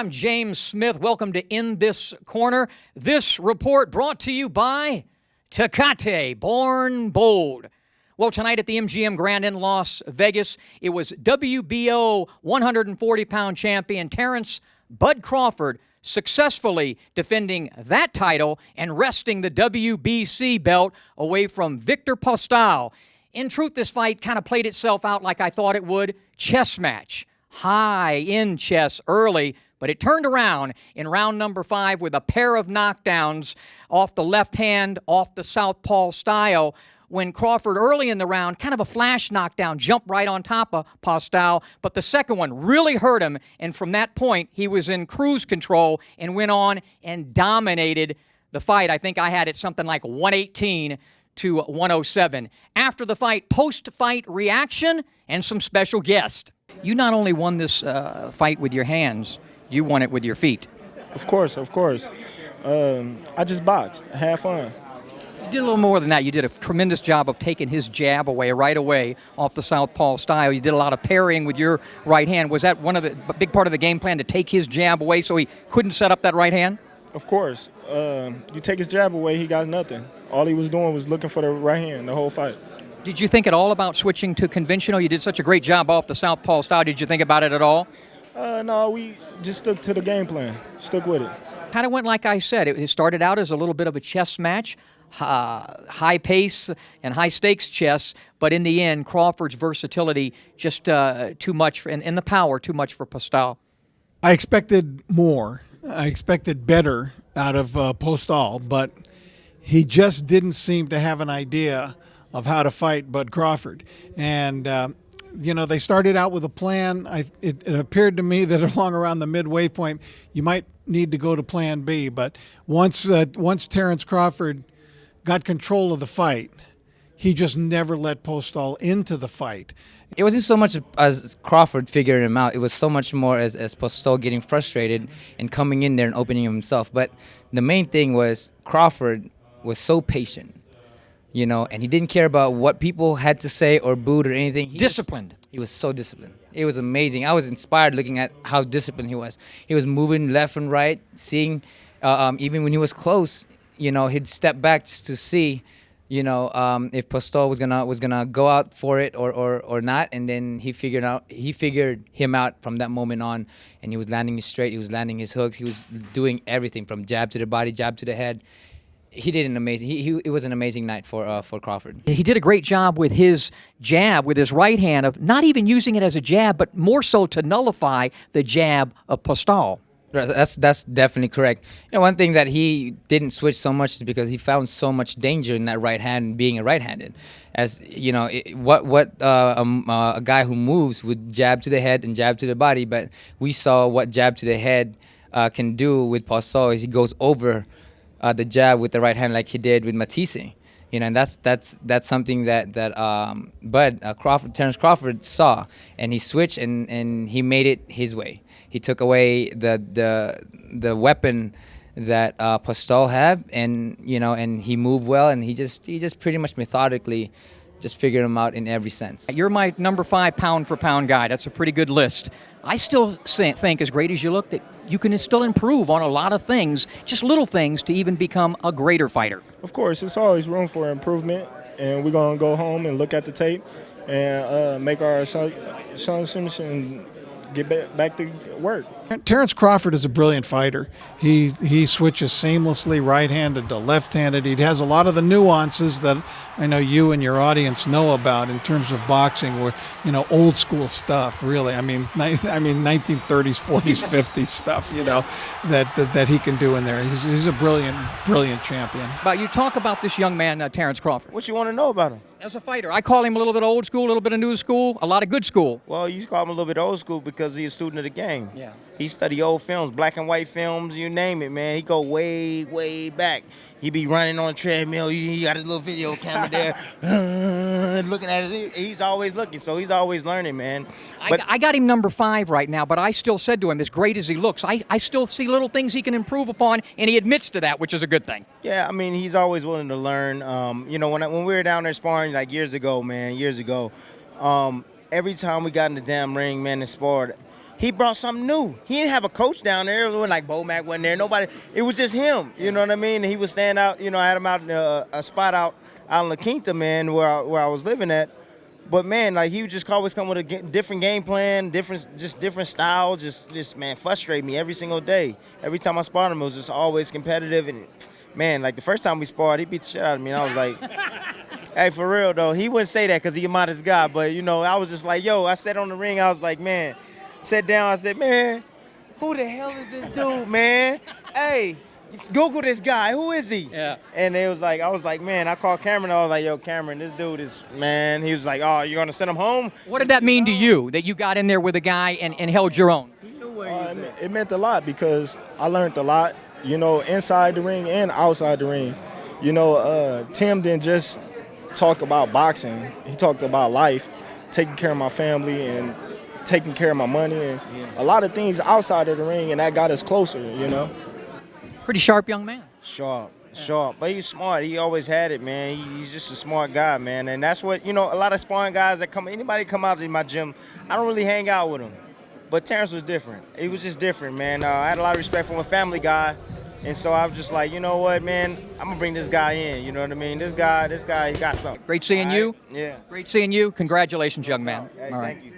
I'm James Smith. Welcome to In This Corner. This report brought to you by Tecate, Born Bold. Well, tonight at the MGM Grand in Las Vegas, it was WBO 140-pound champion Terence Bud Crawford successfully defending that title and wresting the WBC belt away from Viktor Postol. In truth, this fight kind of played itself out like I thought it would. Chess match. High in chess early, but it turned around in round number 5 with a pair of knockdowns off the left hand, off the southpaw style, when Crawford early in the round, kind of a flash knockdown, jumped right on top of Postol, but the second one really hurt him, and from that point, he was in cruise control and went on and dominated the fight. I think I had it something like 118 to 107. After the fight, post-fight reaction and some special guests. You not only won this fight with your hands, you won it with your feet. Of course. I just boxed. I had fun. You did a little more than that. You did a tremendous job of taking his jab away right away off the southpaw style. You did a lot of parrying with your right hand. Was that one of the big part of the game plan, to take his jab away so he couldn't set up that right hand? Of course. You take his jab away, he got nothing. All he was doing was looking for the right hand the whole fight. Did you think at all about switching to conventional? You did such a great job off the southpaw style. Did you think about it at all? No, we just stuck to the game plan. Stuck with it. Kind of went like I said. It started out as a little bit of a chess match, high pace and high stakes chess, but in the end, Crawford's versatility just too much, and the power too much for Postol. I expected more. I expected better out of Postol, but he just didn't seem to have an idea of how to fight Bud Crawford. And, they started out with a plan. It appeared to me that along around the midway point, you might need to go to plan B. But once Terence Crawford got control of the fight, he just never let Postol into the fight. It wasn't so much as Crawford figuring him out. It was so much more as Postol getting frustrated and coming in there and opening himself. But the main thing was Crawford was so patient, and he didn't care about what people had to say or booed or anything. Disciplined. He was so disciplined. It was amazing. I was inspired looking at how disciplined he was. He was moving left and right, seeing, even when he was close, he'd step back just to see, if Postol was gonna go out for it or not, and then he figured him out from that moment on, and he was landing his straight, he was landing his hooks, he was doing everything from jab to the body, jab to the head. He did an amazing. It was an amazing night for Crawford. He did a great job with his jab, with his right hand, of not even using it as a jab, but more so to nullify the jab of Postol. That's definitely correct. One thing that he didn't switch so much is because he found so much danger in that right hand being a right-handed. As a guy who moves would jab to the head and jab to the body, but we saw what jab to the head can do with Postol is he goes over the jab with the right hand like he did with Matisse. And that's something that Terence Crawford saw, and he switched and he made it his way. He took away the weapon that Postol had, and he moved well, and he just pretty much methodically just figured him out in every sense. You're my number 5 pound for pound guy. That's a pretty good list. I still think, as great as you look, that you can still improve on a lot of things, just little things, to even become a greater fighter. Of course, it's always room for improvement, and we're going to go home and look at the tape and make our assumptions and get back to work. Terence Crawford is a brilliant fighter. He switches seamlessly right-handed to left-handed. He has a lot of the nuances that I know you and your audience know about in terms of boxing, with old school stuff. Really, I mean 1930s, 40s, 50s stuff. That he can do in there. He's a brilliant champion. But you talk about this young man, Terence Crawford. What you want to know about him? As a fighter, I call him a little bit old school, a little bit of new school, a lot of good school. Well, you call him a little bit old school because he's a student of the game. Yeah. He study old films, black and white films, you name it, man. He go way, way back. He be running on a treadmill. He got his little video camera there, looking at it. He's always looking, so he's always learning, man. But I got him number 5 right now, but I still said to him, as great as he looks, I still see little things he can improve upon, and he admits to that, which is a good thing. Yeah, I mean, he's always willing to learn. When we were down there sparring, like years ago, every time we got in the damn ring, man, and sparred, he brought something new. He didn't have a coach down there. It wasn't like Bomac wasn't there. Nobody. It was just him. You know what I mean? And he was staying out. You know, I had him out in a spot out in La Quinta, man, where I was living at. But man, like he would just always come with a different game plan, different style. Just man, frustrate me every single day. Every time I sparred him, it was just always competitive. And man, like the first time we sparred, he beat the shit out of me, and I was like. Hey, for real, though, he wouldn't say that because he's a modest guy. But, you know, I was just like, yo, I sat on the ring. I was like, man, sat down. I said, man, who the hell is this dude, man? Hey, Google this guy. Who is he? Yeah. And it was like, I was like, man, I called Cameron. I was like, yo, Cameron, this dude is, man. He was like, oh, you're going to send him home? What did that mean to you, that you got in there with a guy and held your own? It meant a lot because I learned a lot, you know, inside the ring and outside the ring. You know, Tim didn't just talk about boxing. He talked about life, taking care of my family and taking care of my money and a lot of things outside of the ring, and that got us closer, you know. Pretty sharp young man. Sharp. But he's smart. He always had it, man. He's just a smart guy, man. And that's what, you know, a lot of sparring guys that anybody come out in my gym, I don't really hang out with them. But Terence was different. He was just different, man. I had a lot of respect for him, a family guy. And so I was just like, you know what, man, I'm going to bring this guy in. You know what I mean? This guy, he got something. Great seeing you. Yeah. Great seeing you. Congratulations, young man. Hey, All right. thank you.